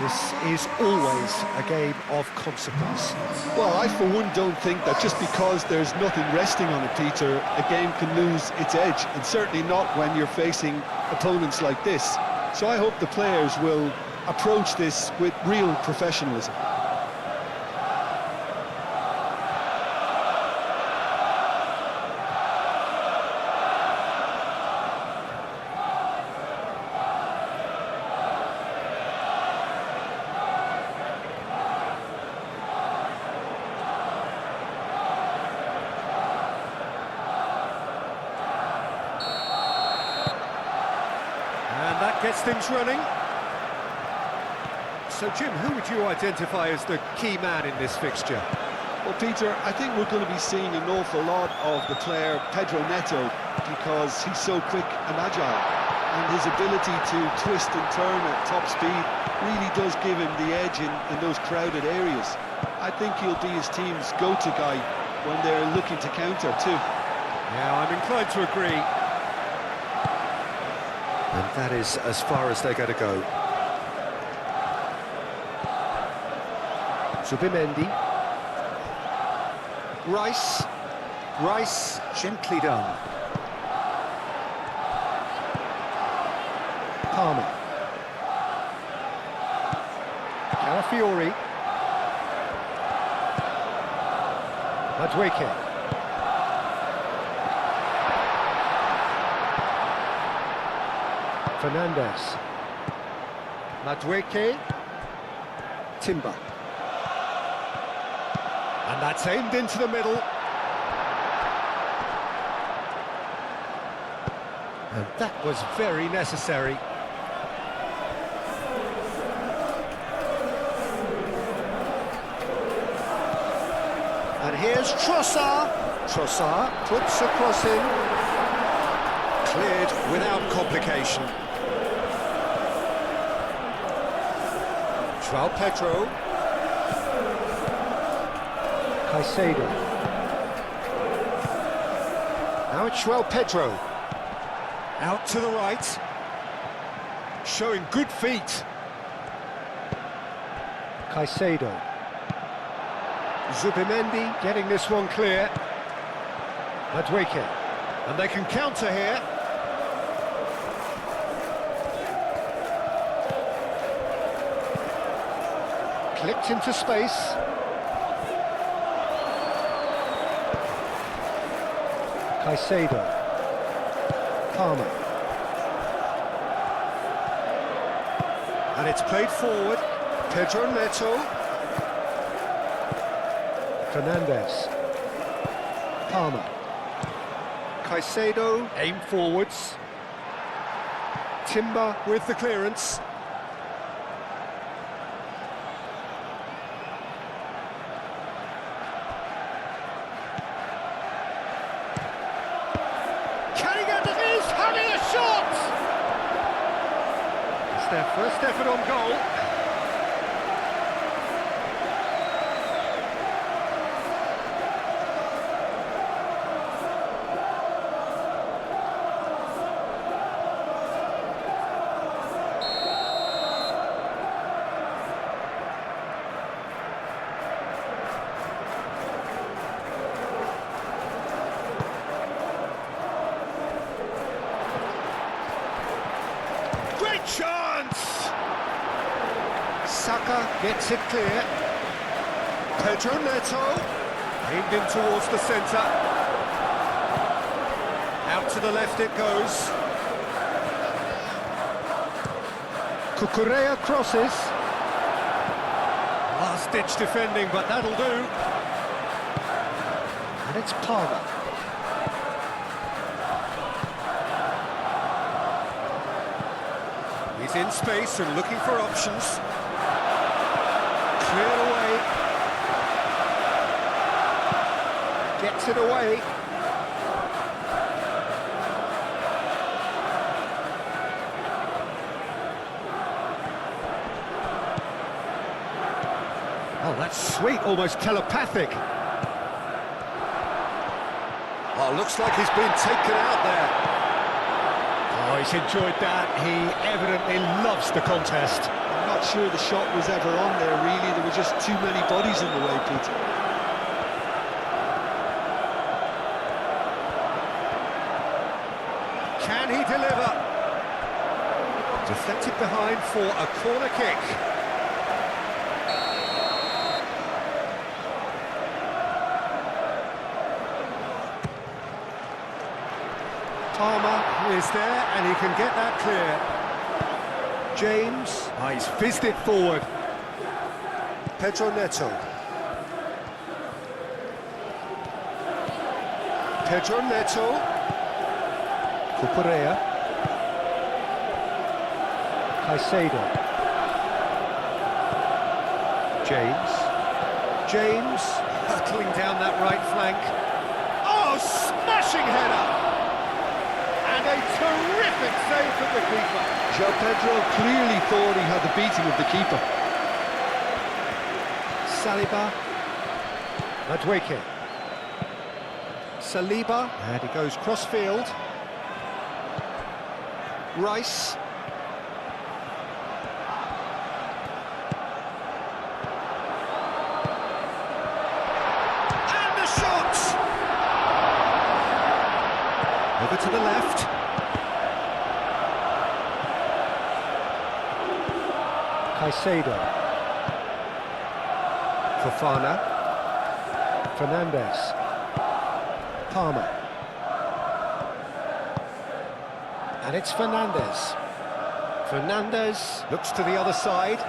This is always a game of consequence. Well, I for one don't think that just because there's nothing resting on it, Peter, a game can lose its edge, and certainly not when you're facing opponents like this. So I hope the players will approach this with real professionalism. That gets things running. So, Jim, who would you identify as the key man in this fixture? Well, Peter, I think we're going to be seeing an awful lot of the player Pedro Neto because he's so quick and agile, and his ability to twist and turn at top speed really does give him the edge in those crowded areas. I think he'll be his team's go-to guy when they're looking to counter too. Yeah, I'm inclined to agree. And that is as far as they're going to go. Zubimendi. Rice, gently done. Palmer. Calafiori. Madueke. Fernandez. Madueke. Timber. And that's aimed into the middle. And that was very necessary. And here's Trossard. Trossard puts a cross in. Cleared without complication. João Pedro. Caicedo. Now it's João Pedro. Out to the right. Showing good feet. Caicedo. Zubimendi getting this one clear. Madueke. And they can counter here. Clipped into space. Caicedo. Palmer. And it's played forward. Pedro Neto. Fernandez. Palmer. Caicedo, aim forwards. Timber with the clearance. He's having a shot! It's their first effort on goal. Great chance! Saka gets it clear. Pedro Neto, aimed in towards the centre. Out to the left it goes. Cucurella crosses. Last-ditch defending, but that'll do. And it's Palmer. He's in space and looking for options. Cleared away. Gets it away. Oh, that's sweet, almost telepathic. Oh, looks like he's been taken out there. Oh, he's enjoyed that. He evidently loves the contest. I'm not not sure the shot was ever on there, really. There were just too many bodies in the way, Peter. Can he deliver? Deflected behind for a corner kick. Palmer is there and he can get that clear. James, he's fizzed it forward. Pedro Neto. Pedro Neto. Cucurella. Caicedo. James hurtling down that right flank. Oh, smashing header! And a terrific save from the keeper. João Pedro clearly thought he had the beating of the keeper. Saliba. Madueke. Saliba. And he goes cross-field. Rice. And the shot! Over to the left. Caicedo. Fofana. Fernandes. Palmer. And it's Fernandes. Fernandes looks to the other side.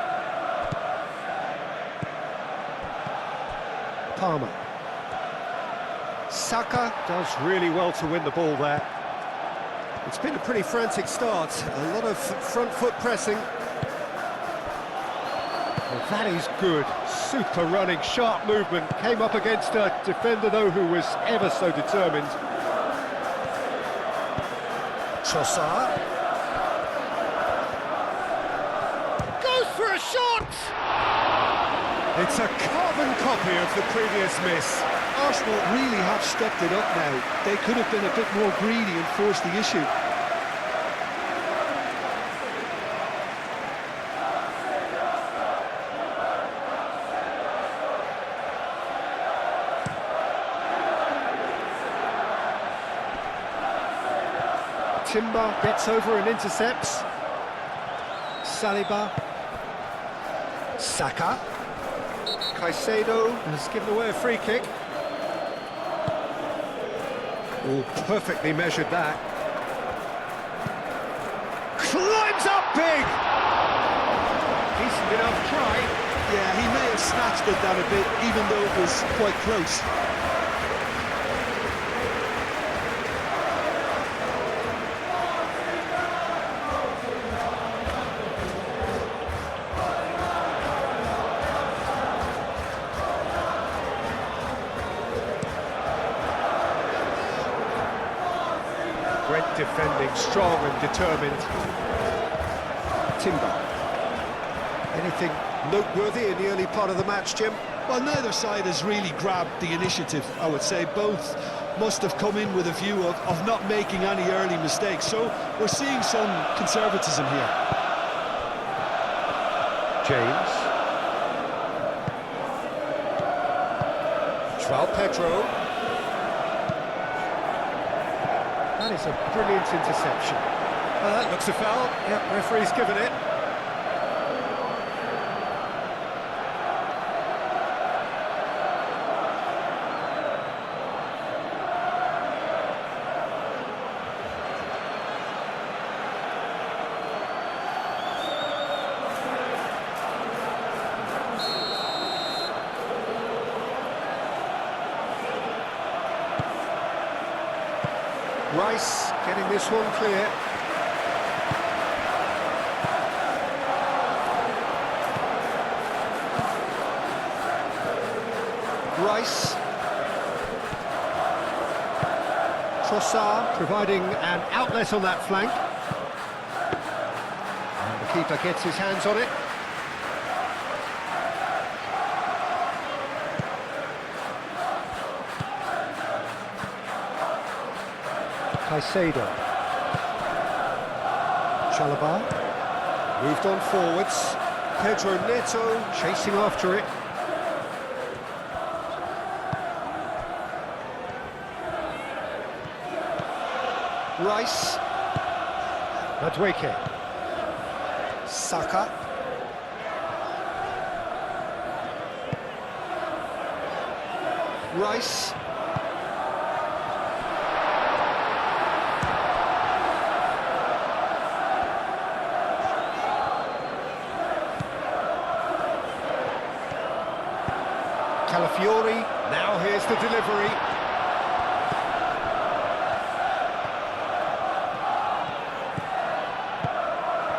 Palmer. Saka does really well to win the ball there. It's been a pretty frantic start. A lot of front foot pressing. Well, that is good. Super running, sharp movement. Came up against a defender, though, who was ever so determined. Trossard. Goes for a shot! It's a carbon copy of the previous miss. Arsenal really have stepped it up now. They could have been a bit more greedy and forced the issue. Timber gets over and intercepts. Saliba. Saka. Caicedo has given away a free kick. Oh, perfectly measured that. Climbs up big! Decent enough try. Yeah, he may have snatched at that a bit, even though it was quite close. Great defending, strong and determined. Timber. Anything noteworthy in the early part of the match, Jim? Well, neither side has really grabbed the initiative, I would say. Both must have come in with a view of not making any early mistakes. So we're seeing some conservatism here. James. João Pedro. That is a brilliant interception. That looks a foul. Yep, referee's given it. Rice getting this one clear. Rice. Trossard providing an outlet on that flank. And the keeper gets his hands on it. Caicedo. Chalobah moved on forwards. Pedro Neto chasing after it. Rice. Madueke. Saka. Rice. Calafiori, now here's the delivery.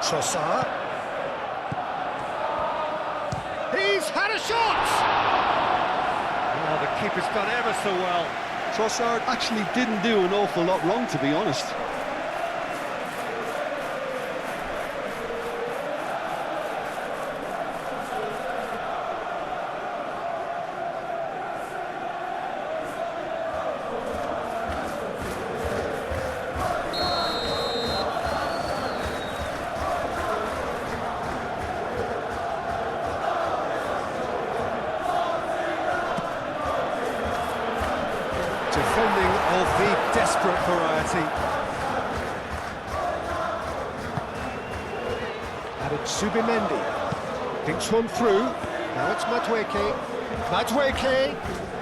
Trossard. He's had a shot! Oh, the keeper's done ever so well. Trossard actually didn't do an awful lot wrong, to be honest. Defending of the desperate variety. Added Subimendi. Thinks one through. Now it's Madueke. Madueke!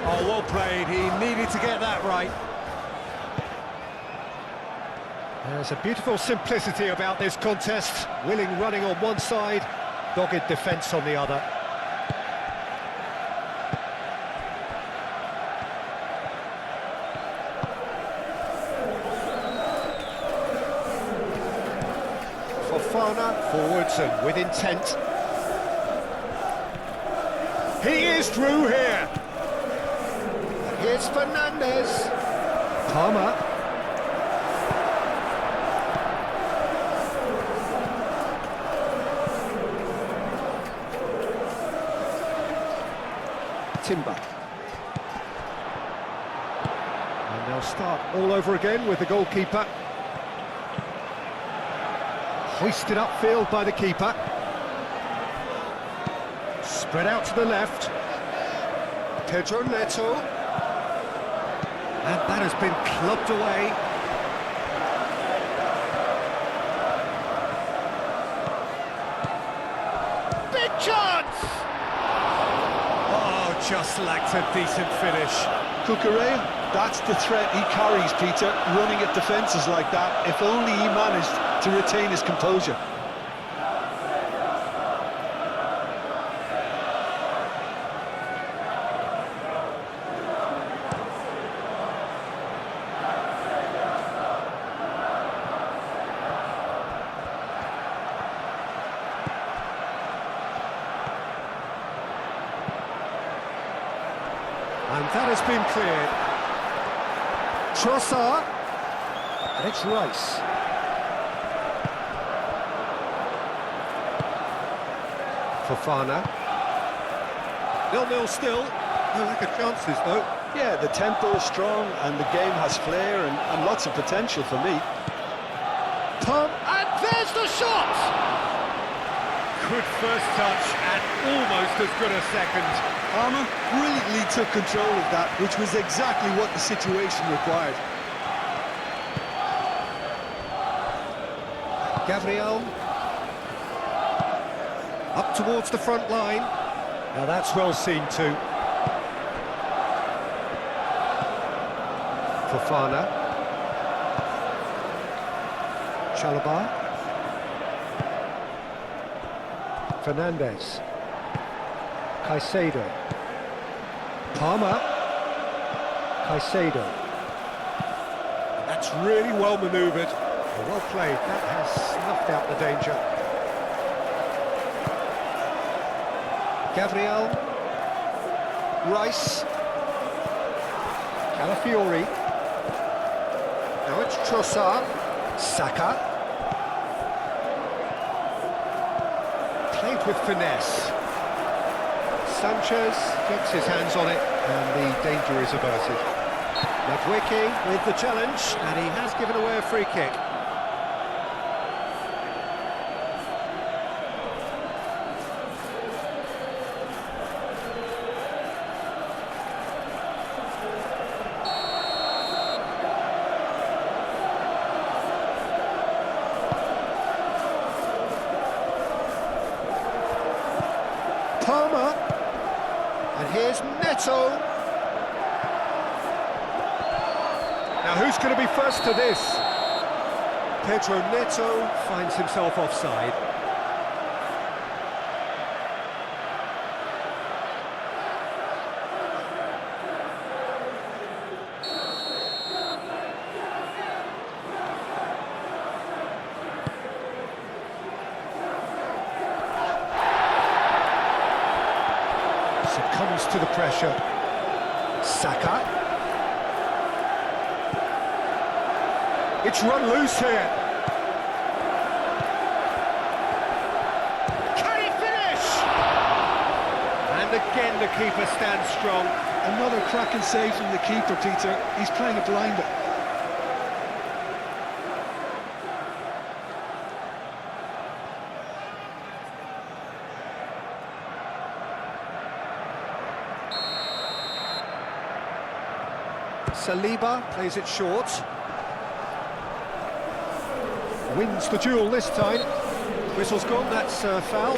Oh, well played. He needed to get that right. There's a beautiful simplicity about this contest. Willing running on one side, dogged defence on the other. Fofana forwards and with intent. He is through here. And here's Fernandez. Palmer. Timber. And they'll start all over again with the goalkeeper. Hoisted upfield by the keeper. Spread out to the left. Pedro Neto. And that has been clubbed away. Big chance! Oh, just lacked a decent finish. Cucurella, that's the threat he carries, Peter, running at defences like that. If only he managed to retain his composure. And that has been cleared. Trossard. And it's Rice. Fofana. 0-0 still. No lack of chances, though. Yeah, the tempo is strong and the game has flair and lots of potential for me. Tom, and there's the shot! Good first touch and almost as good a second. Palmer brilliantly took control of that, which was exactly what the situation required. Gabriel. Up towards the front line. Now that's well seen too. Fofana. Chalobah. Fernandez. Caicedo. Palmer. Caicedo. And that's really well manoeuvred. Well played. That has snuffed out the danger. Gabriel. Rice. Calafiori. Now it's Trossard. Saka. Played with finesse. Sanchez gets his hands on it, and the danger is averted. Madueke with the challenge, and he has given away a free kick. Palmer. And here's Neto. Now who's going to be first to this? Pedro Neto finds himself offside. Succumbs to the pressure. Saka. It's run loose here. Can he finish? And again the keeper stands strong. Another cracking save from the keeper, Peter. He's playing a blinder. Saliba plays it short. Wins the duel this time. Whistle's gone, that's foul.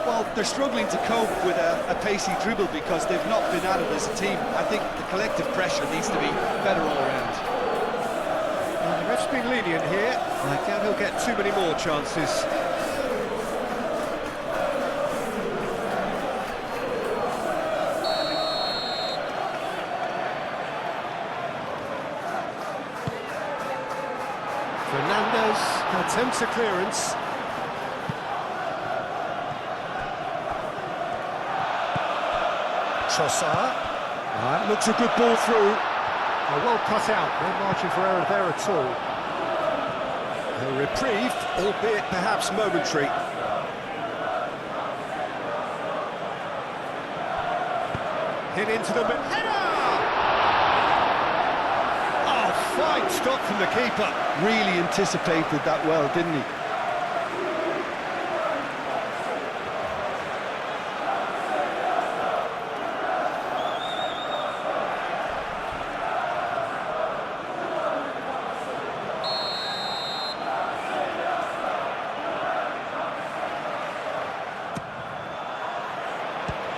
Well, they're struggling to cope with a pacey dribble because they've not been at it as a team. I think the collective pressure needs to be better all around. Well, the ref's been lenient here. I doubt he'll get too many more chances. Fernandez attempts a clearance. Trossard. That looks a good ball through. Well cut out, no margin for error there at all. A reprieve, albeit perhaps momentary. Hit into the header! Oh, fine stop from the keeper. Really anticipated that well, didn't he?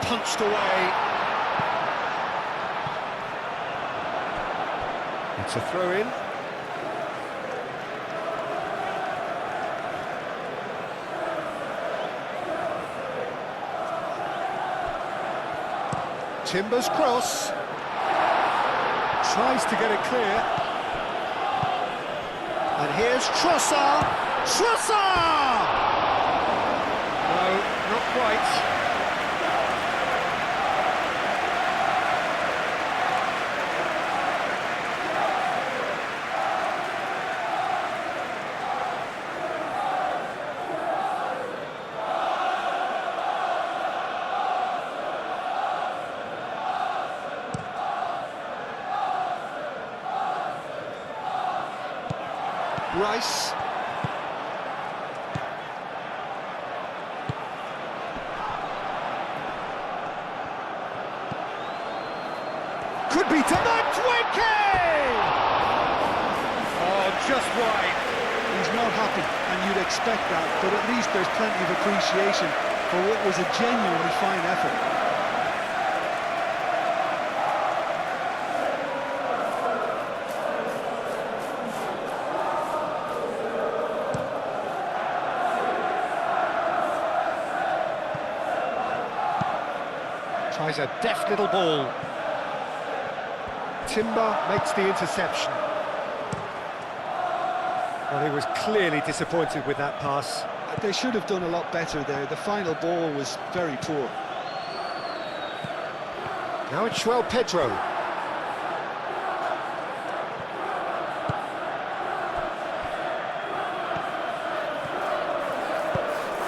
Punched away. It's a throw-in. Timber's cross. Tries to get it clear. And here's Trossard. Trossard! No, not quite. Rice. Could be to Oh, just wide. He's not happy, and you'd expect that, but at least there's plenty of appreciation for what was a genuinely fine effort. Tries a deft little ball. Timber makes the interception. Well, he was clearly disappointed with that pass. They should have done a lot better there. The final ball was very poor. Now it's João Pedro.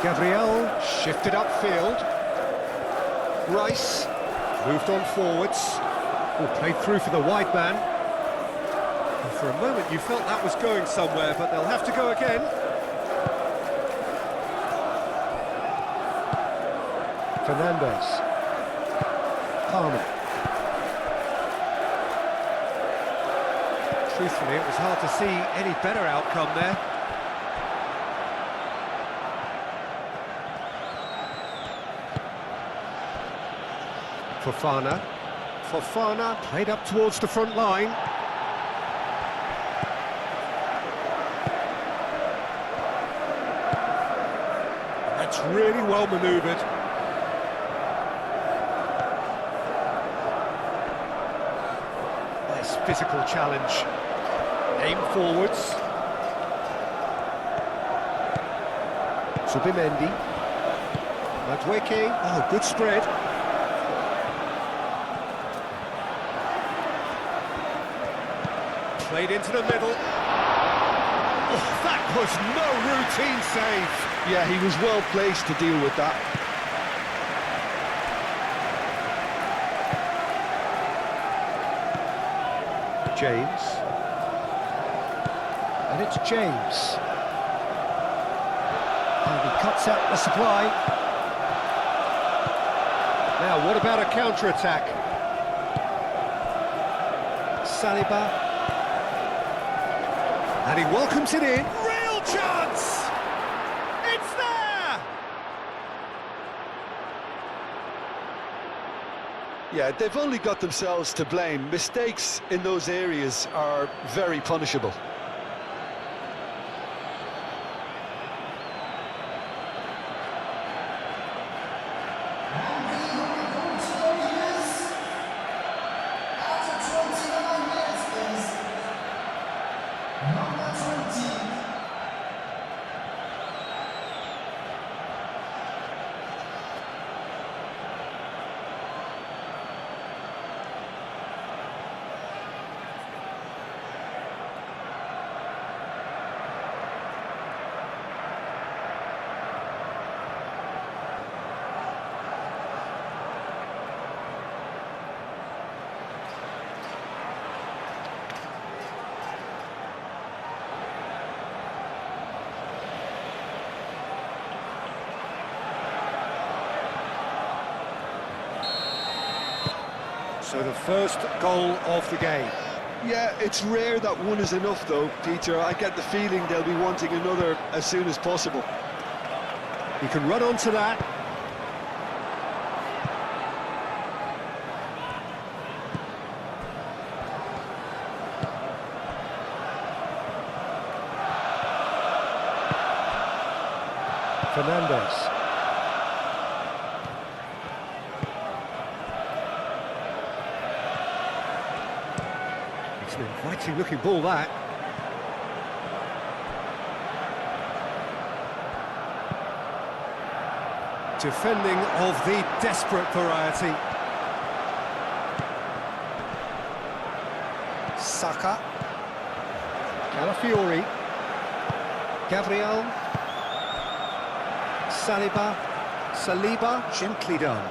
Gabriel shifted upfield. Rice moved on forwards. Played through for the wide man. And for a moment you felt that was going somewhere, but they'll have to go again. Fernandez. Palmer. Truthfully, it was hard to see any better outcome there. Fofana. Fofana played up towards the front line. That's really well manoeuvred. Nice physical challenge. Aim forwards. Subimendi. Madueke. Oh, good spread. Played into the middle. Oh, that was no routine save. Yeah, he was well placed to deal with that. James. And it's James. And he cuts out the supply. Now, what about a counter-attack? Saliba. And he welcomes it in. Real chance! It's there! Yeah, they've only got themselves to blame. Mistakes in those areas are very punishable. So the first goal of the game. Yeah, it's rare that one is enough though, Peter. I get the feeling they'll be wanting another as soon as possible. He can run onto that. Fernandez. It's an inviting looking ball, that. Defending of the desperate variety. Saka. Calafiori. Gabriel. Saliba, gently done.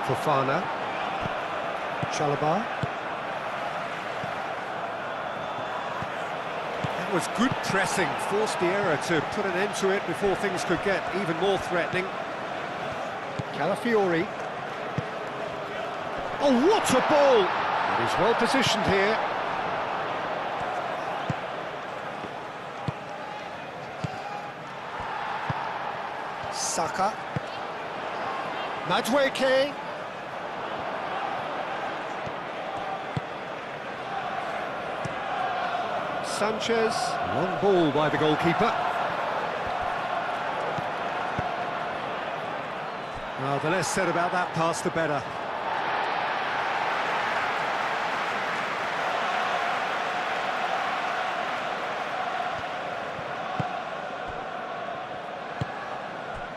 Fofana. Chalobah. That was good pressing, forced the error to put an end to it before things could get even more threatening. Calafiori. Oh, what a ball! He's well positioned here. Saka. Madueke. Sanchez. Long ball by the goalkeeper. Well, the less said about that pass, the better.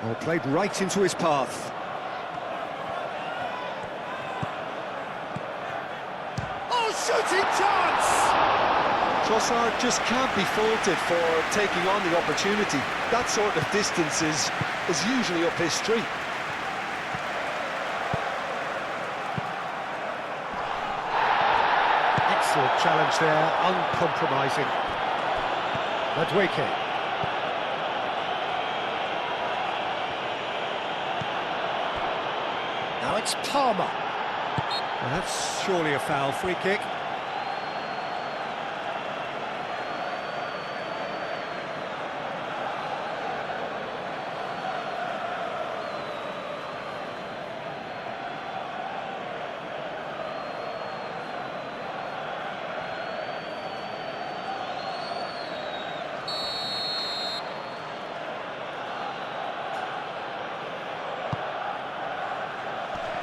Oh, played right into his path. Oh, shooting chance! Trossard just can't be faulted for taking on the opportunity. That sort of distance is usually up his street. Excellent challenge there, uncompromising. Madueke. Now it's Palmer. Well, that's surely a foul. Free kick.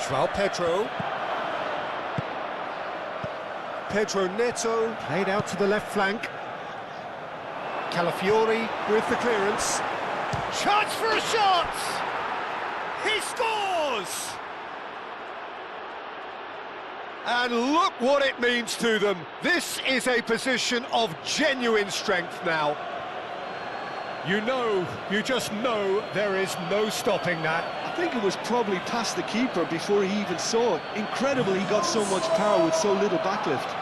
João Pedro. Pedro Neto played out to the left flank. Calafiori with the clearance. Chance for a shot! He scores! And look what it means to them. This is a position of genuine strength now. You just know there is no stopping that. I think it was probably past the keeper before he even saw it. Incredible he got so much power with so little backlift.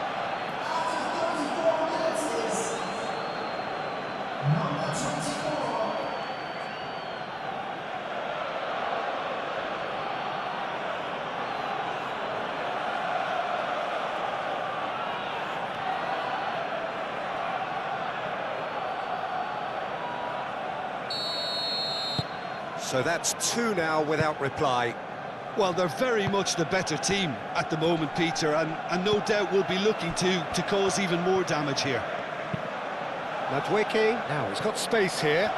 So that's two now without reply. Well, they're very much the better team at the moment, Peter, and no doubt will be looking to cause even more damage here. Madueke, now he's got space here.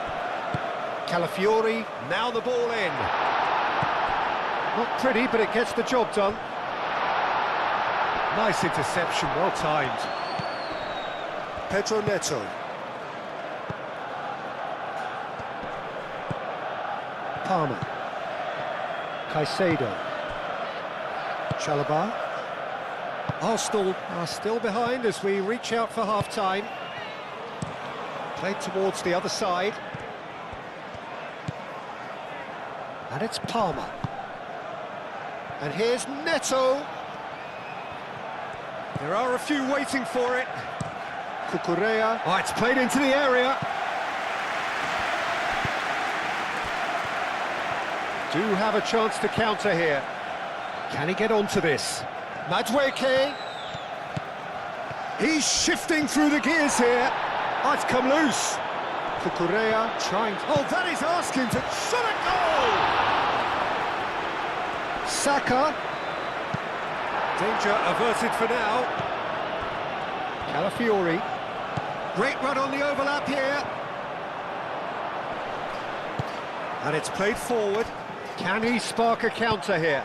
Calafiori, now the ball in. Not pretty, but it gets the job done. Nice interception, well timed. Pedro Neto. Palmer. Caicedo. Chalobah. Arsenal are still behind as we reach out for half-time. Played towards the other side. And it's Palmer. And here's Neto. There are a few waiting for it. Cucurella. Oh, it's played into the area. Do have a chance to counter here. Can he get onto this? Madueke. He's shifting through the gears here. Oh, it's come loose. Cucurella trying... Oh, that is asking to... Shot a goal! Saka. Danger averted for now. Calafiori. Great run on the overlap here. And it's played forward. Can he spark a counter here?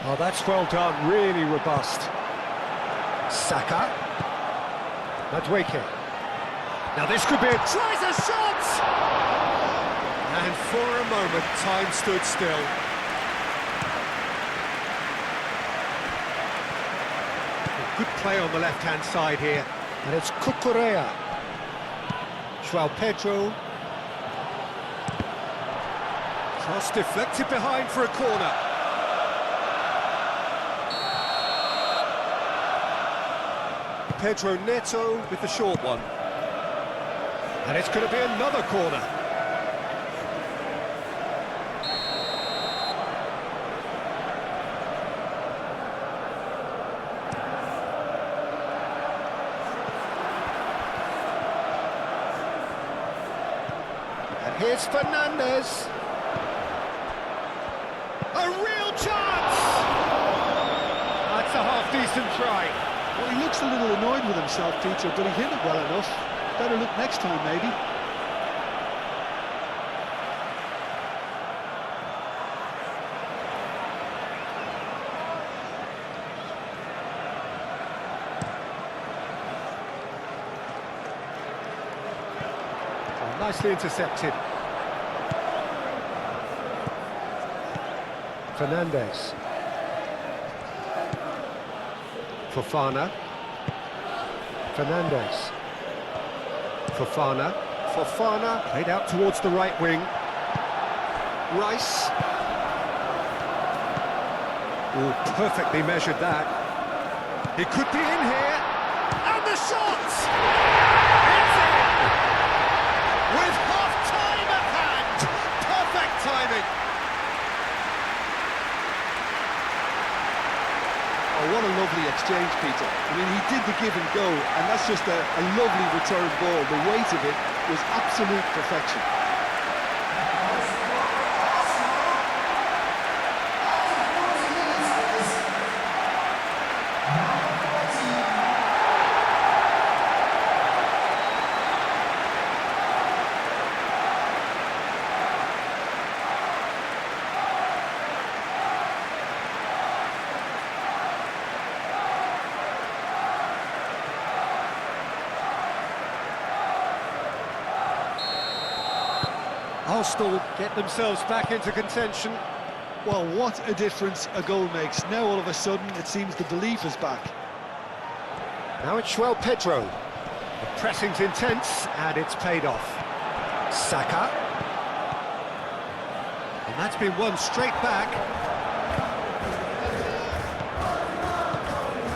Oh, that's well done, really robust. Saka. Madueke. Now this could be a... Tries a shot! And for a moment, time stood still. A good play on the left-hand side here. And it's Cucurella. João Pedro. Cross deflected behind for a corner. Pedro Neto with the short one. And it's going to be another corner. And here's Fernandes. A real chance! That's a half-decent try. Well, he looks a little annoyed with himself, Peter, but he hit it well enough. Better look next time, maybe. Oh, nicely intercepted. Fernandes. Fofana. Fernandes. Fofana. Fofana played out towards the right wing. Rice. Oh, perfectly measured that. It could be in here. And the shot! It's in! With half-time at hand. Perfect timing. Oh, what a lovely exchange, Peter. I mean, he did the give and go, and that's just a lovely return ball. The weight of it was absolute perfection. Arsenal get themselves back into contention. Well, what a difference a goal makes. Now all of a sudden it seems the belief is back. Now it's Pedro. The pressing's intense and it's paid off. Saka. And that's been won straight back.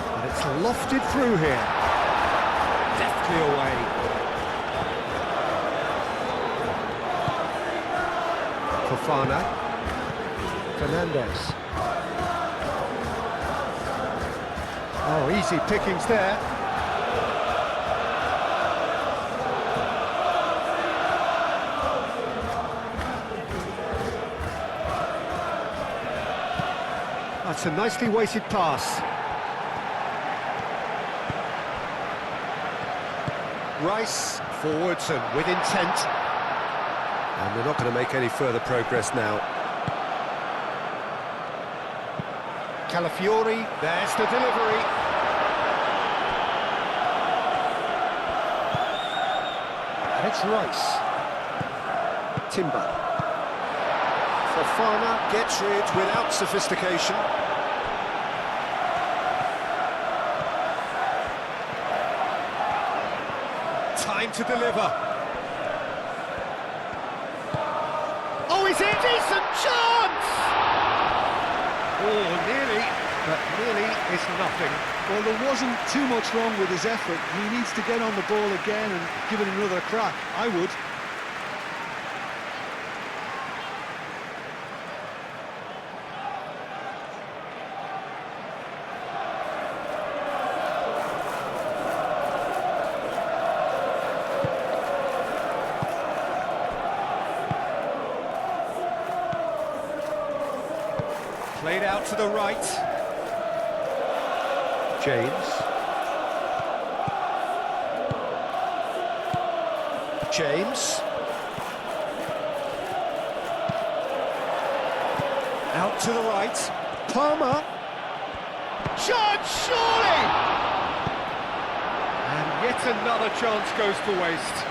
And it's lofted through here. Deftly away. Fofana. Fernandez. Oh, easy pickings there. That's a nicely weighted pass. Rice forwards and with intent. And they're not going to make any further progress now. Calafiori, there's the delivery. And it's Rice. Timber. Fofana gets rid without sophistication. Time to deliver. Oh, is it a decent chance? Oh, nearly, but nearly is nothing. Well, there wasn't too much wrong with his effort. He needs to get on the ball again and give it another crack. I would. Played out to the right. James. James. Out to the right. Palmer. Chance, surely! And yet another chance goes to waste.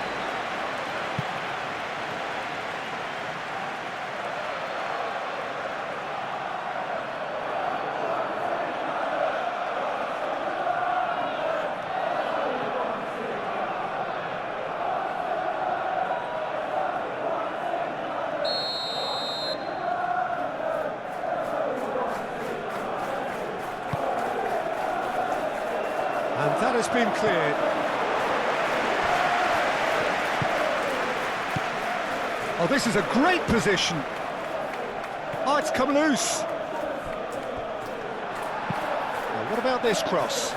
And that has been cleared. Oh, this is a great position. Oh, it's come loose. Well, what about this cross?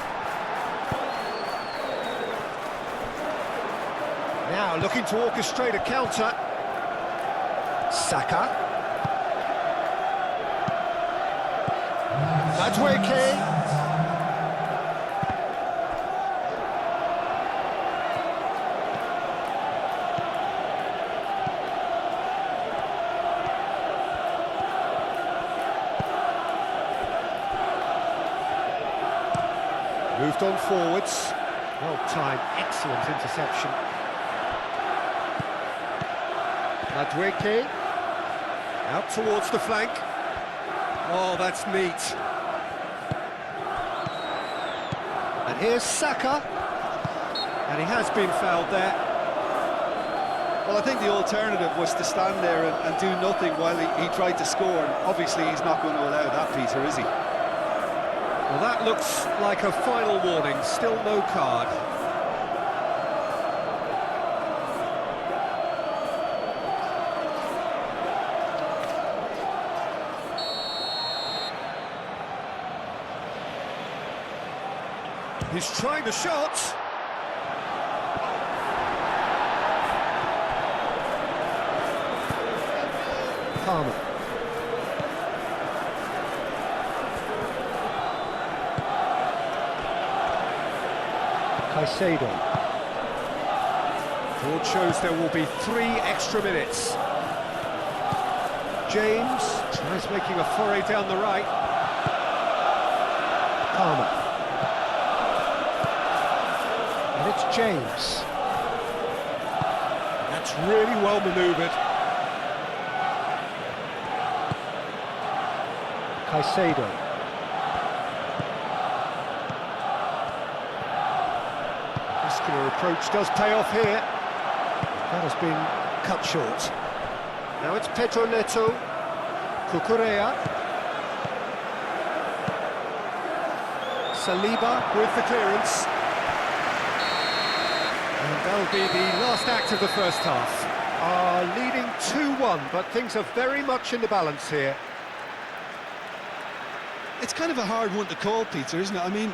Now looking to orchestrate a counter. Saka. Madweke. Moved on forwards. Well timed, excellent interception. Madweke. Out towards the flank. Oh, that's neat. And here's Saka. And he has been fouled there. Well, I think the alternative was to stand there and do nothing while he tried to score. And obviously, he's not going to allow that, Peter, is he? Well, that looks like a final warning, still no card. He's trying the shot. Palmer. Caicedo. Board shows there will be 3 extra minutes. James tries making a foray down the right. Palmer. And it's James. That's really well manoeuvred. Caicedo. Muscular approach does pay off here. That has been cut short. Now it's Pedro Neto. Cucurella. Saliba with the clearance. And that'll be the last act of the first half. Are leading 2-1, but things are very much in the balance here. It's kind of a hard one to call, Peter, isn't it? I mean,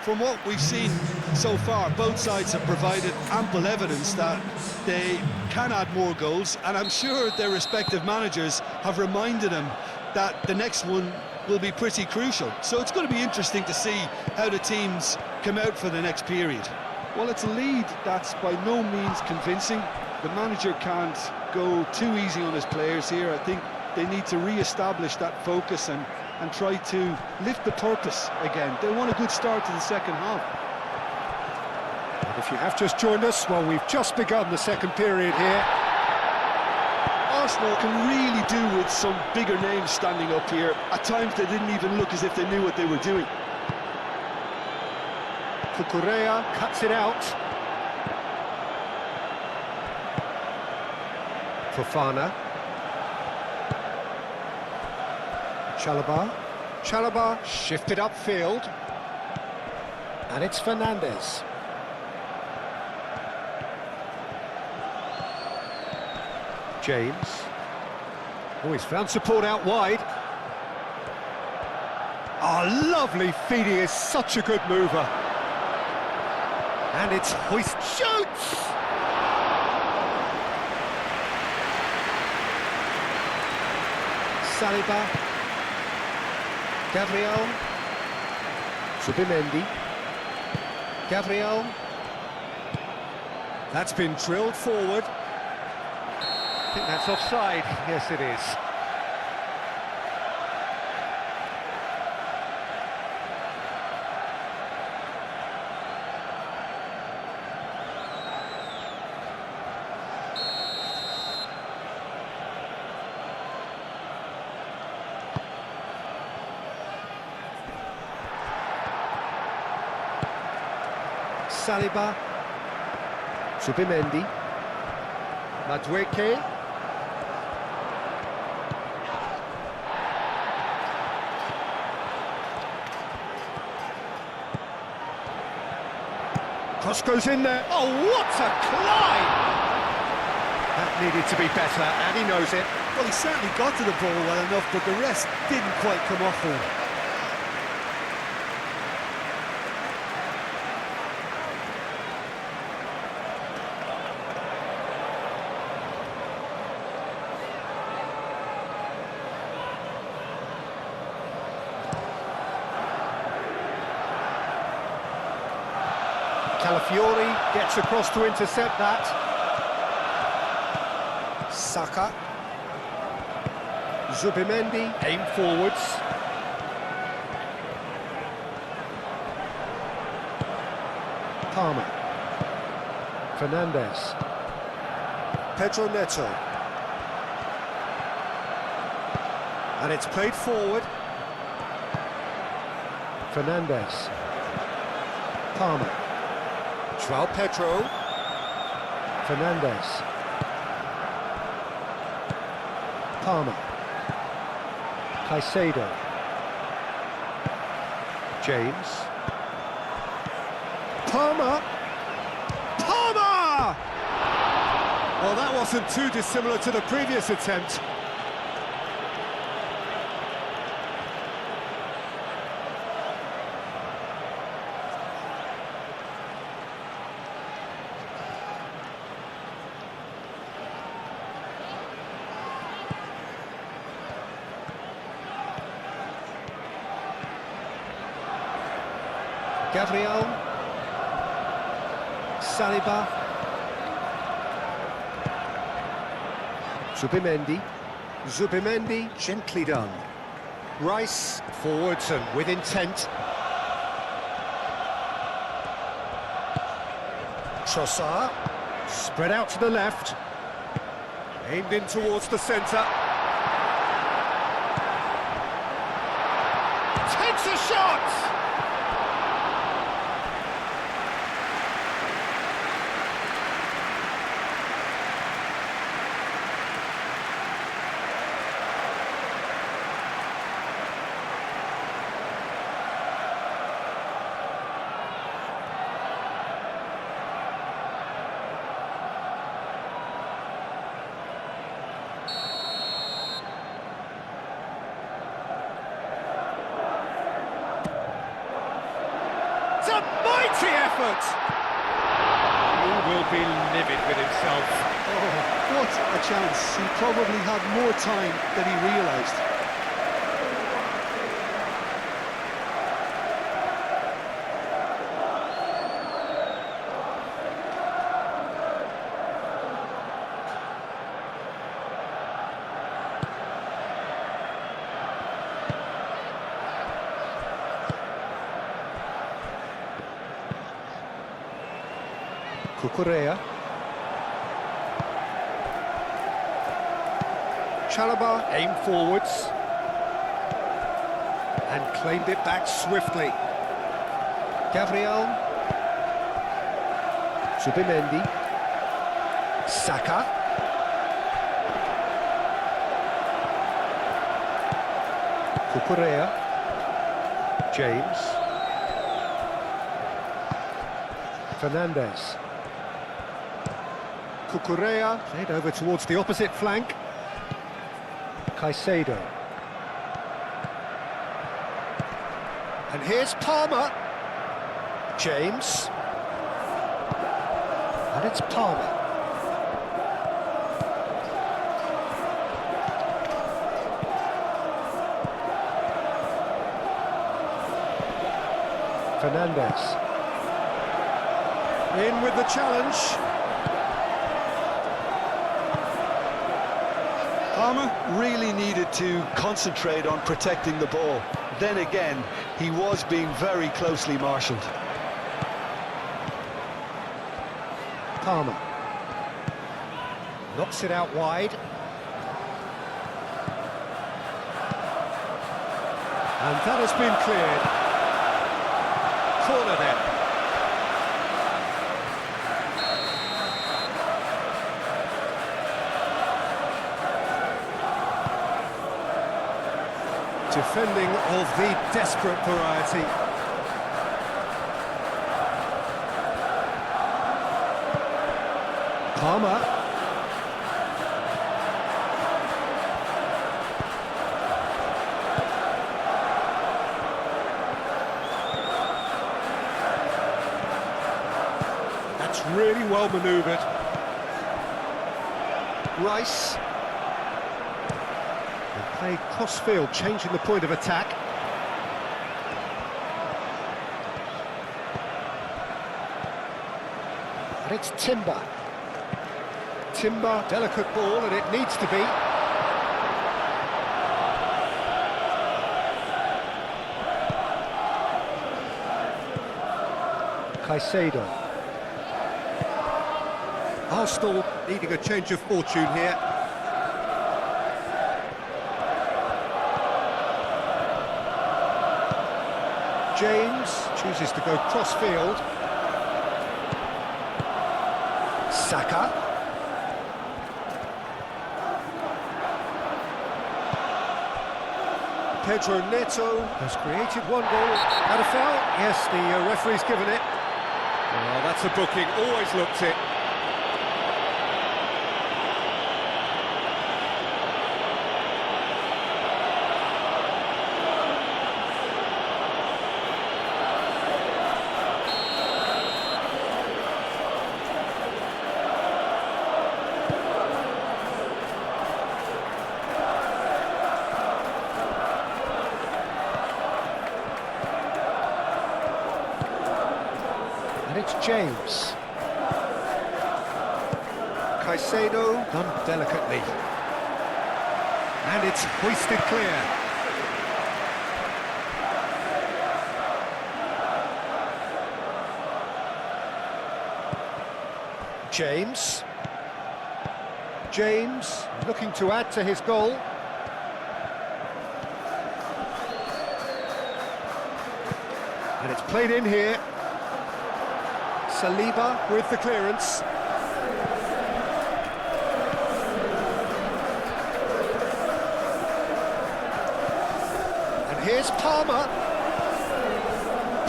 from what we've seen so far, both sides have provided ample evidence that they can add more goals, and I'm sure their respective managers have reminded them that the next one will be pretty crucial. So it's going to be interesting to see how the teams come out for the next period. Well, it's a lead that's by no means convincing. The manager can't go too easy on his players here. I think they need to re-establish that focus and try to lift the purpose again. They want a good start to the second half. And if you have just joined us, well, we've just begun the second period here. Arsenal can really do with some bigger names standing up here. At times they didn't even look as if they knew what they were doing. Cucurella cuts it out. Fofana. Chalobah shifted upfield. And it's Fernandes. James. Oh, he's found support out wide. Oh, lovely feed, he is such a good mover. And it's hoist shoots! Saliba. Gabriel. Zubimendi. Gabriel. That's been drilled forward. I think that's offside. Yes, it is. Saliba. Zubimendi. Madueke. Cross goes in there. Oh, what a climb! That needed to be better, and he knows it. Well, he certainly got to the ball well enough, but the rest didn't quite come off for him. Calafiori gets across to intercept that. Saka. Zubimendi, aim forwards. Palmer. Fernandes. Pedro Neto. And it's played forward. Fernandes. Palmer. João Pedro. Fernandes. Palmer. Caicedo. James. Palmer. Palmer! Well, that wasn't too dissimilar to the previous attempt. Gabriel. Saliba. Zubimendi, gently done. Rice, forwards and with intent. Trossard, spread out to the left. Aimed in towards the centre. takes a shot! It's a mighty effort! He will be livid with himself. Oh, what a chance. He probably had more time than he realised. Cucurella. Chalobah aimed forwards and claimed it back swiftly. Gabriel. Zubimendi. Saka. Cucurella. James. Fernandez. Cucurella played over towards the opposite flank. Caicedo. And here's Palmer. James. And it's Palmer. Fernandez. In with the challenge. Palmer really needed to concentrate on protecting the ball. Then again, he was being very closely marshalled. Palmer. Knocks it out wide. And that has been cleared. Corner then. Defending of the desperate variety. Palmer. That's really well manoeuvred. Rice. Played cross-field, changing the point of attack. And it's Timber. Timber, delicate ball, and it needs to be. Caicedo. Arsenal needing a change of fortune here. James chooses to go cross-field. Saka. Pedro Neto has created one goal. Had a foul? Yes, the referee's given it. Well, that's a booking, always looked it. And it's James. Caicedo done delicately. And it's hoisted clear. James. James looking to add to his goal. And it's played in here. Saliba with the clearance. And here's Palmer.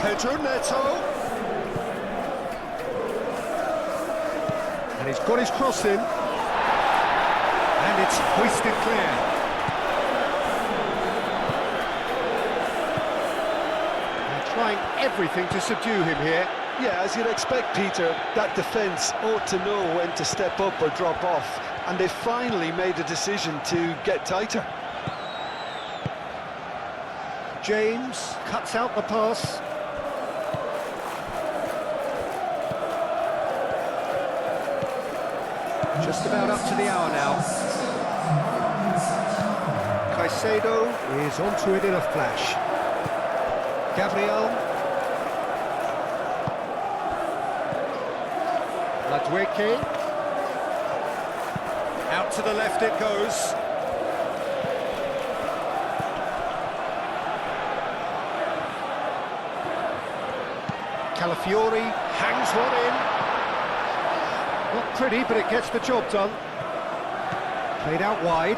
Pedro Neto. And he's got his cross in. And it's hoisted clear. They're trying everything to subdue him here. Yeah, as you'd expect, Peter, that defence ought to know when to step up or drop off, and they finally made a decision to get tighter. James cuts out the pass. Just about up to the hour now. Caicedo is onto it in a flash. Gabriel. Ladweke. Out to the left it goes. Calafiori hangs one in. Not pretty, but it gets the job done. Played out wide.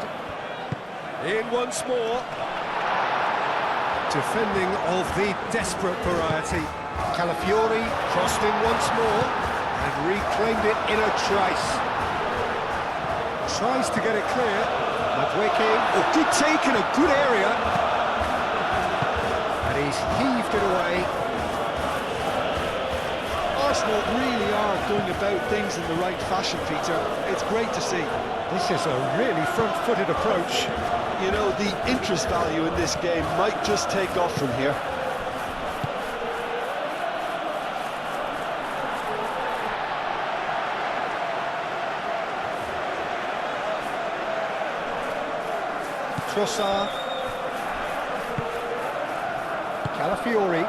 In once more. Defending of the desperate variety. Calafiori crossed in once more and reclaimed it in a trice. Tries to get it clear. Madueke, oh, good take in a good area. And he's heaved it away. Arsenal really are going about things in the right fashion, Peter. It's great to see. This is a really front-footed approach. You know, the interest value in this game might just take off from here. Trossard. Calafiori.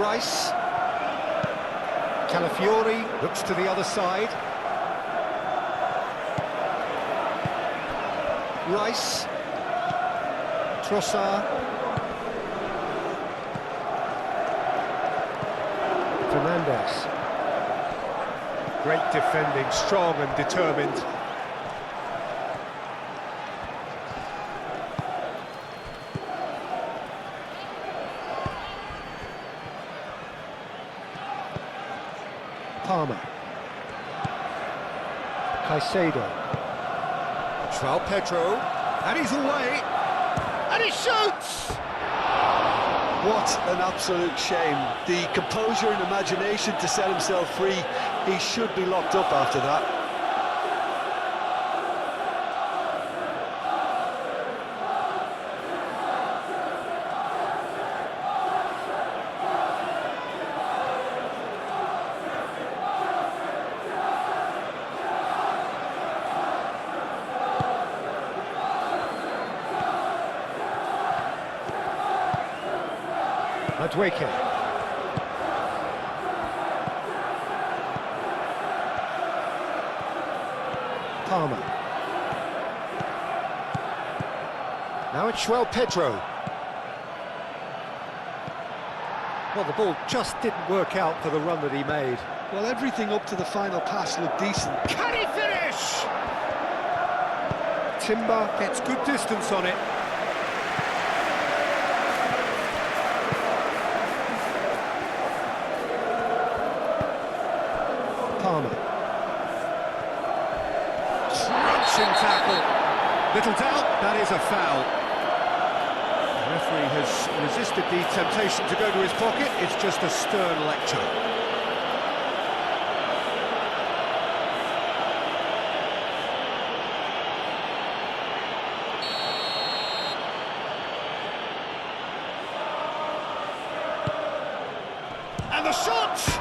Rice. Calafiori looks to the other side. Rice. Trossard. Fernandez. Great defending, strong and determined. Palmer. Caicedo. João Pedro. And he's away. And he shoots! What an absolute shame. The composure and imagination to set himself free. He should be locked up after that. Madueke. Palmer. Now it's João Pedro. Well, the ball just didn't work out for the run that he made. Well, everything up to the final pass looked decent. Can he finish? Timber gets good distance on it. Palmer. Crunching tackle. Little doubt, that is a foul. The referee has resisted the temptation to go to his pocket. It's just a stern lecture. And the shot!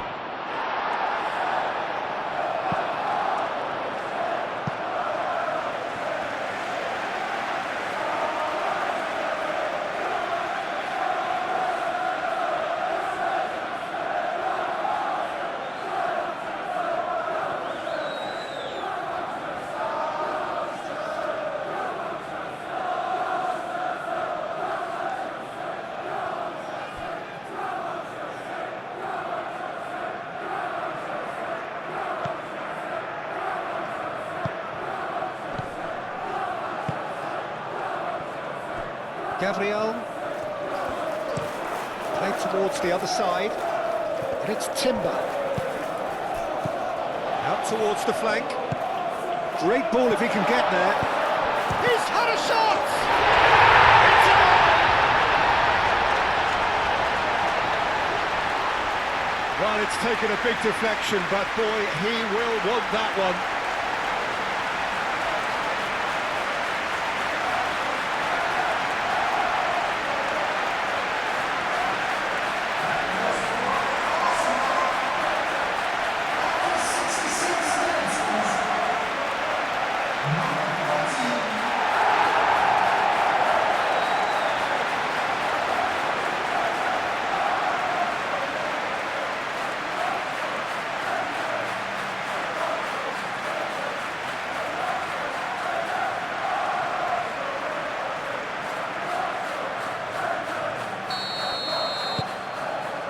Gabriel. Played towards the other side. And it's Timber. Out towards the flank. Great ball if he can get there. He's had a shot! It's a goal! Well, it's taken a big deflection, but boy, he will want that one.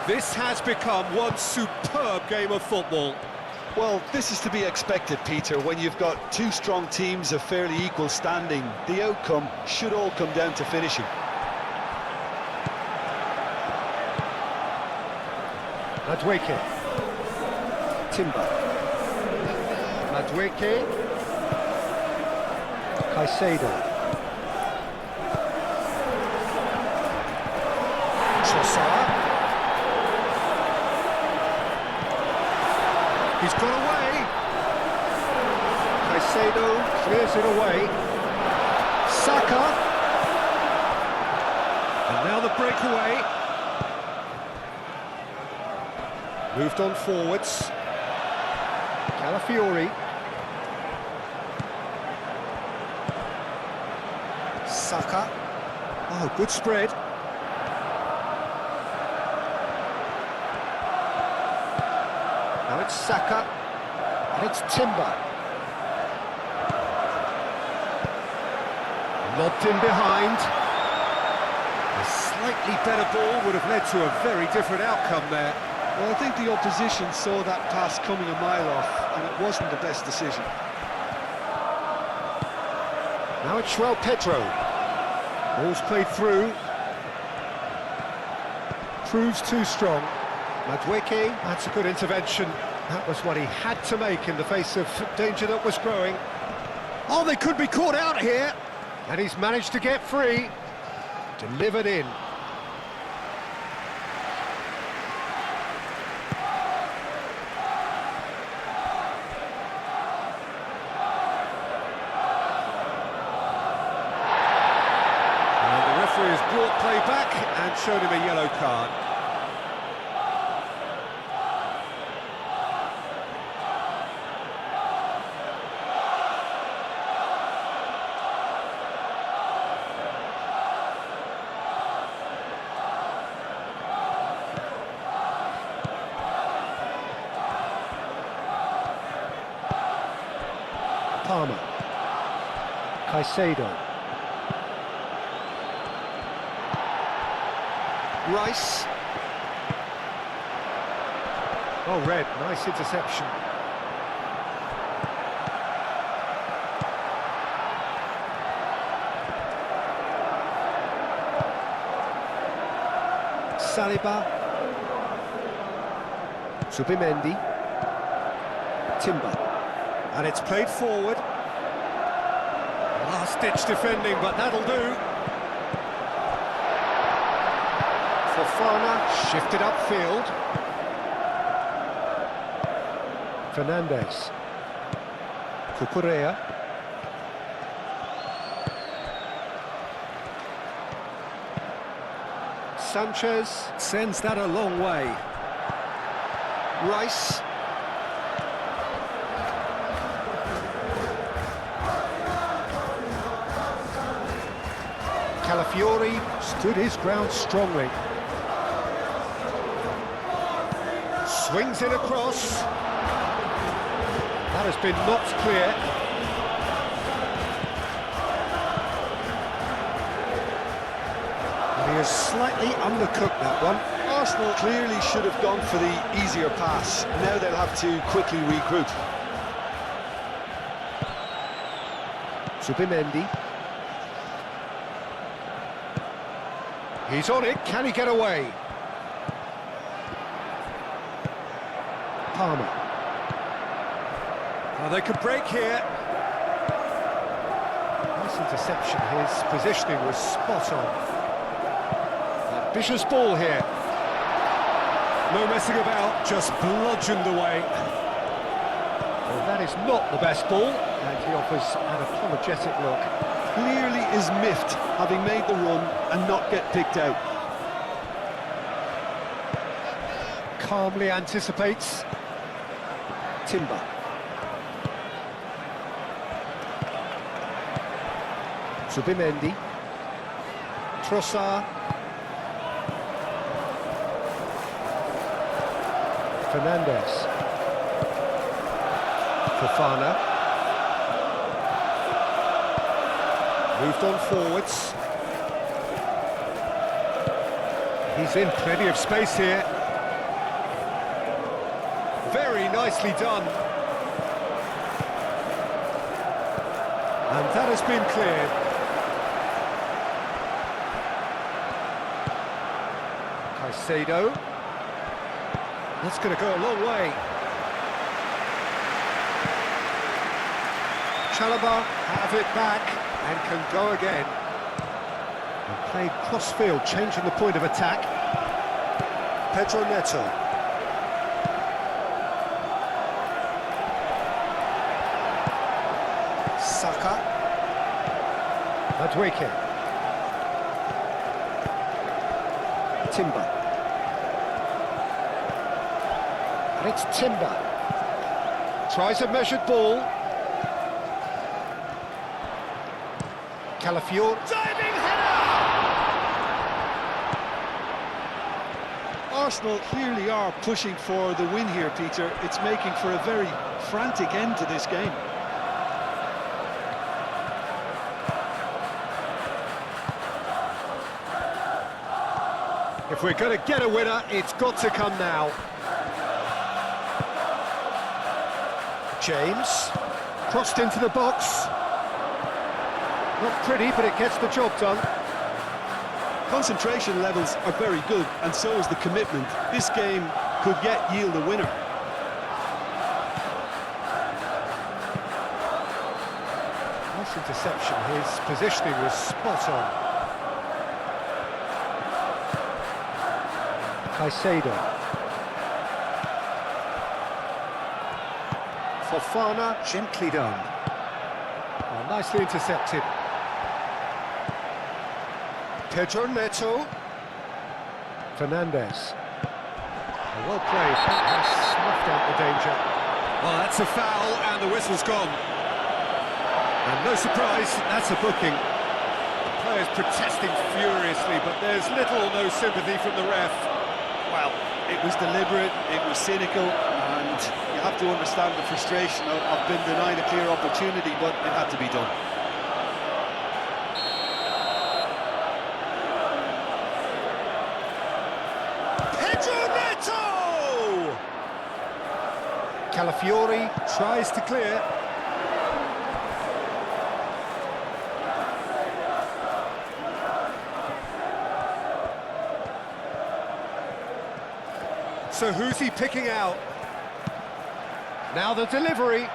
This has become one superb game of football. Well, this is to be expected, Peter, when you've got two strong teams of fairly equal standing. The outcome should all come down to finishing. Madueke. Timber. Madueke. Caicedo. Trossard. He's got away. Caicedo clears it away. Saka. And now the breakaway. Moved on forwards. Calafiori. Saka. Oh, good spread. Now it's Saka, and it's Timber. Lobbed in behind. A slightly better ball would have led to a very different outcome there. Well, I think the opposition saw that pass coming a mile off, and it wasn't the best decision. Now it's João Pedro. Ball's played through. Proves too strong. Madueke, that's a good intervention. That was what he had to make in the face of danger that was growing. Oh, they could be caught out here. And he's managed to get free. Delivered in. And the referee has brought play back and showed him a yellow card. Palmer. Caicedo. Rice. Oh, Red, nice interception. Saliba. Zubimendi. Timber. And it's played forward. Last-ditch defending, but that'll do. Fofana shifted upfield. Fernandez. Cucurella. Sanchez sends that a long way. Rice. Calafiori stood his ground strongly. Swings it across. That has been knocked clear. And he has slightly undercooked that one. Arsenal clearly should have gone for the easier pass. Now they'll have to quickly regroup. Zubimendi. He's on it, can he get away? Palmer. Oh, they could break here. Nice interception, his positioning was spot on. Ambitious ball here. No messing about, just bludgeoned away. Well, that is not the best ball, and he offers an apologetic look. Clearly is miffed, having made the run and not get picked out. Calmly anticipates. Timber. Zubimendi. Trossard. Fernandez. Fofana. Moved on forwards. He's in plenty of space here. Very nicely done. And that has been cleared. Caicedo. That's going to go a long way. Chalobah have it back and can go again. And played cross-field, changing the point of attack. Pedro Neto. Saka. Madueke. Timber. And it's Timber. Tries a measured ball. Calafiore. Diving header! Arsenal clearly are pushing for the win here, Peter. It's making for a very frantic end to this game. If we're going to get a winner, it's got to come now. James, crossed into the box. Not pretty, but it gets the job done. Concentration levels are very good, and so is the commitment. This game could yet yield a winner. Nice interception, his positioning was spot on. Caicedo. Fofana, gently done. Oh, nicely intercepted. Pedro Neto. Fernandez. Oh, well played, that has snuffed out the danger. Well, that's a foul and the whistle's gone. And no surprise, that's a booking. The players protesting furiously, but there's little or no sympathy from the ref. Well, it was deliberate, it was cynical, and you have to understand the frustration of being denied a clear opportunity, but it had to be done. Calafiore tries to clear. So who's he picking out? Now the delivery.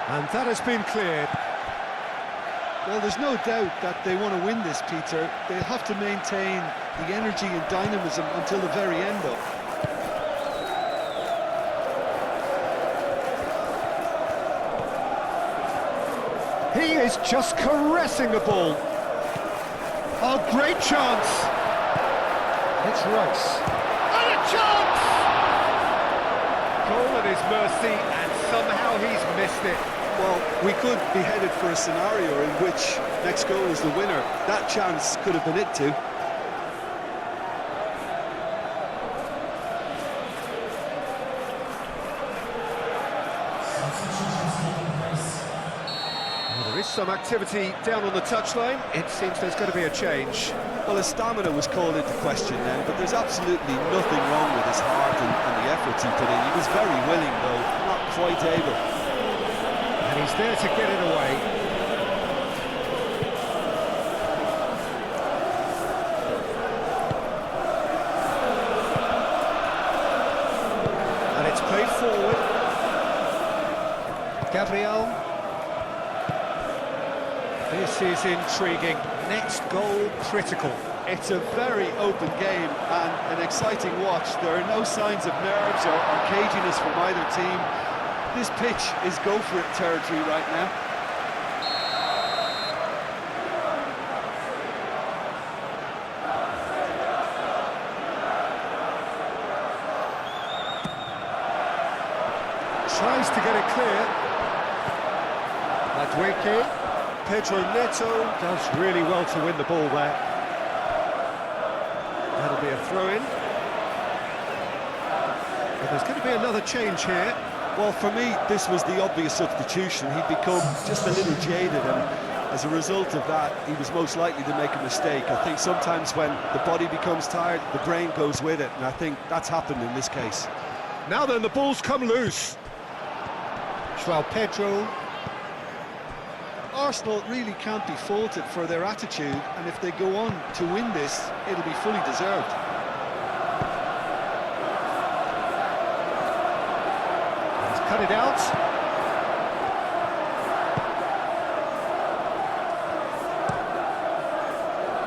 And that has been cleared. Well, there's no doubt that they want to win this, Peter. They'll have to maintain the energy and dynamism until the very end, though. He is just caressing the ball. Oh, great chance. It's Rice. And a chance! Goal at his mercy, and somehow he's missed it. Well, we could be headed for a scenario in which next goal is the winner. That chance could have been it too. There is some activity down on the touchline. It seems there's going to be a change. Well, his stamina was called into question then, but there's absolutely nothing wrong with his heart and the efforts he put in. He was very willing, though, not quite able. And he's there to get it away. This is intriguing. Next goal critical. It's a very open game and an exciting watch. There are no signs of nerves or caginess from either team. This pitch is go-for-it territory right now. Tries to get it clear. Madweke. Pedro Neto does really well to win the ball there. That'll be a throw-in. But there's going to be another change here. Well, for me, this was the obvious substitution. He'd become just a little jaded, and as a result of that, he was most likely to make a mistake. I think sometimes when the body becomes tired, the brain goes with it, and I think that's happened in this case. Now then, the ball's come loose. João Pedro. Arsenal really can't be faulted for their attitude, and if they go on to win this, it'll be fully deserved. He's cut it out.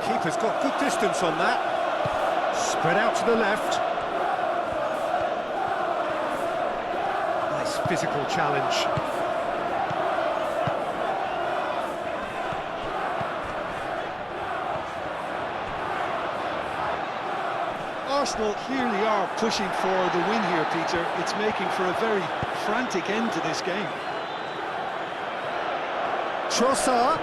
Keeper's got good distance on that. Spread out to the left. Nice physical challenge. Arsenal clearly are pushing for the win here, Peter. It's making for a very frantic end to this game. Trossard.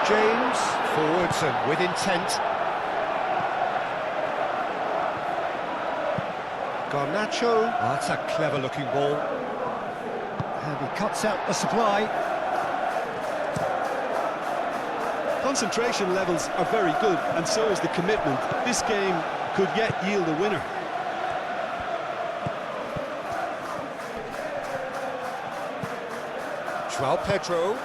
James, forwards and with intent. Garnacho. Oh, that's a clever-looking ball. And he cuts out the supply. Concentration levels are very good, and so is the commitment. This game could yet yield a winner. João Pedro.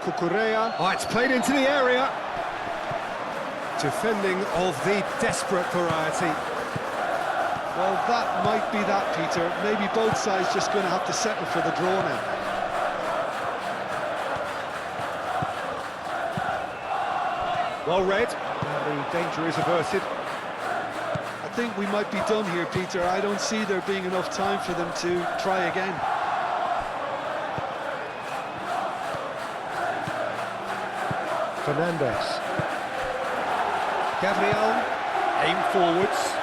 Cucurella. Oh, it's played into the area. Defending of the desperate variety. Well, that might be that, Peter. Maybe both sides just going to have to settle for the draw now. Well read, and the danger is averted. I think we might be done here, Peter. I don't see there being enough time for them to try again. Fernandes. Gabriel, aim forwards.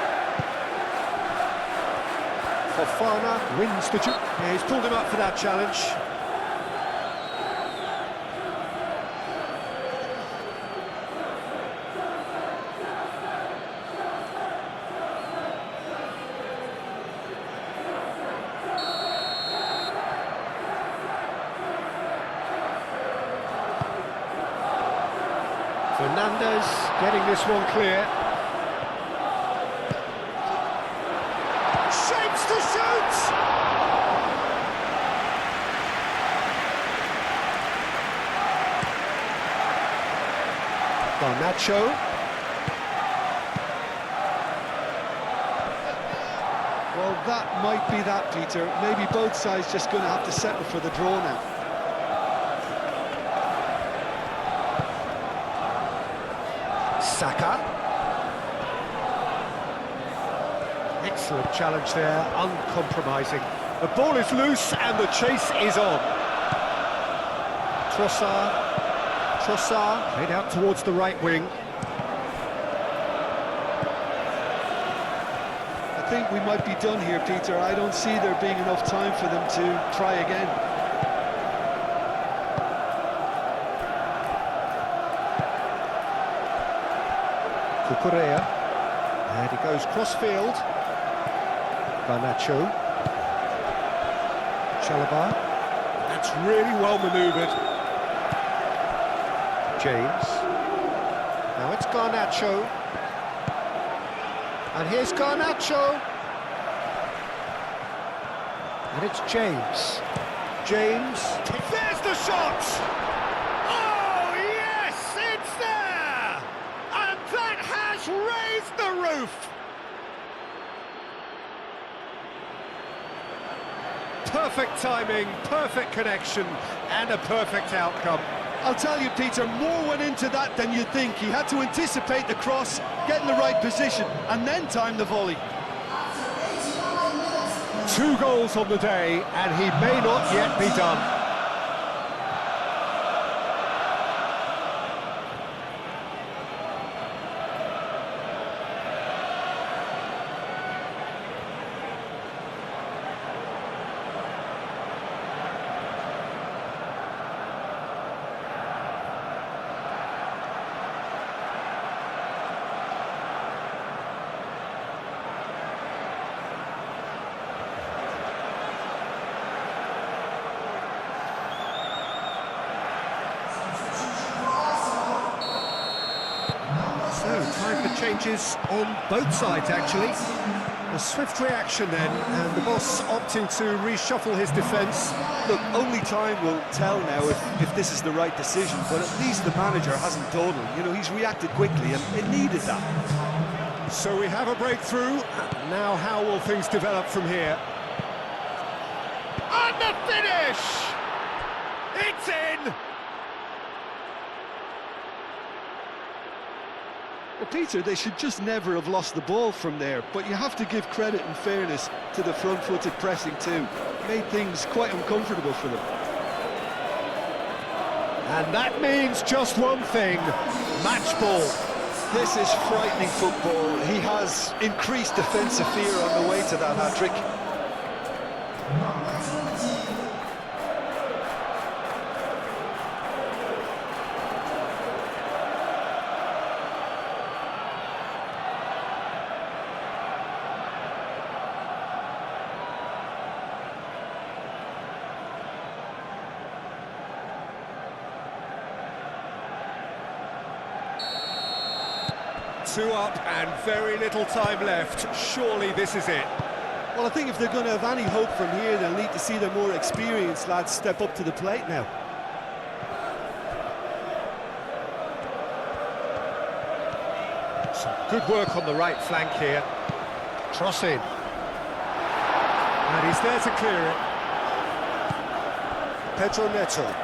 Fofana wins the... Yeah, he's pulled him up for that challenge. Fernandes getting this one clear. Shapes to shoot! Garnacho. Well, that might be that, Peter. Maybe both sides just going to have to settle for the draw now. Saka. Excellent challenge there, uncompromising. The ball is loose and the chase is on. Trossard, played out towards the right wing. I think we might be done here, Peter. I don't see there being enough time for them to try again. Cucurella, and he goes cross-field. Garnacho. Chalobah. That's really well manoeuvred. James. Now it's Garnacho. And here's Garnacho. And it's James. James. There's the shot! Oh, yes, it's there! And that has raised the roof! perfect timing, perfect connection, and a perfect outcome. I'll tell you, Peter, more went into that than you'd think. He had to anticipate the cross, get in the right position, and then time the volley. 2 goals on the day, and he may not yet be done. So, time for changes on both sides, actually. A swift reaction then, and the boss opting to reshuffle his defence. Look, only time will tell now if this is the right decision, but at least the manager hasn't dawdled. You know, he's reacted quickly, and it needed that. So we have a breakthrough. Now how will things develop from here? And the finish! It's in! Well, Peter, they should just never have lost the ball from there, but you have to give credit and fairness to the front-footed pressing too. Made things quite uncomfortable for them. And that means just one thing, match ball. This is frightening football. He has increased defensive fear on the way to that hat-trick. Two up and very little time left. Surely this is it. Well, I think if they're going to have any hope from here, they'll need to see the more experienced lads step up to the plate now. Some good work on the right flank here. Cross in. And he's there to clear it. Pedro Neto.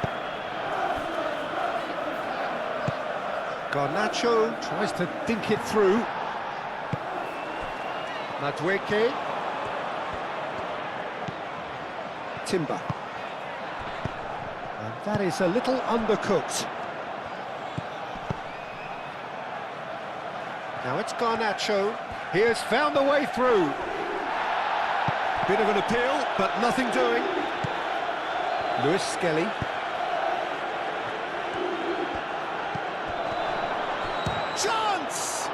Garnacho tries to dink it through. Madueke. Timber. And that is a little undercooked. Now it's Garnacho. He has found the way through. Bit of an appeal, but nothing doing. Lewis Skelly. Chance!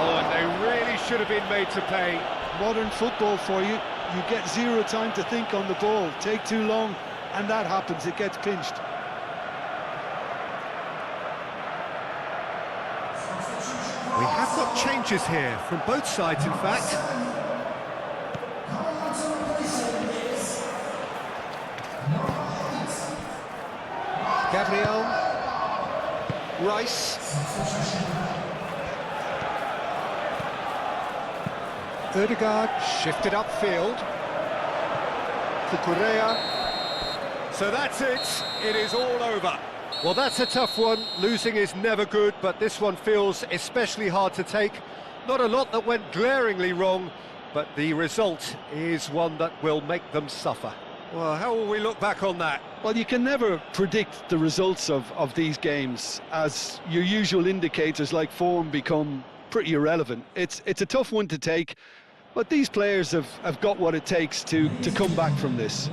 Oh, and they really should have been made to pay. Modern football for you. You get zero time to think on the ball. Take too long, and that happens. It gets pinched. We have got changes here from both sides, in fact. Gabriel, Rice, Ødegaard shifted upfield, Cucurella. So that's it, it is all over. Well, that's a tough one. Losing is never good, but this one feels especially hard to take. Not a lot that went glaringly wrong, but the result is one that will make them suffer. Well, how will we look back on that? Well, you can never predict the results of these games, as your usual indicators like form become pretty irrelevant. It's a tough one to take, but these players have got what it takes to come back from this.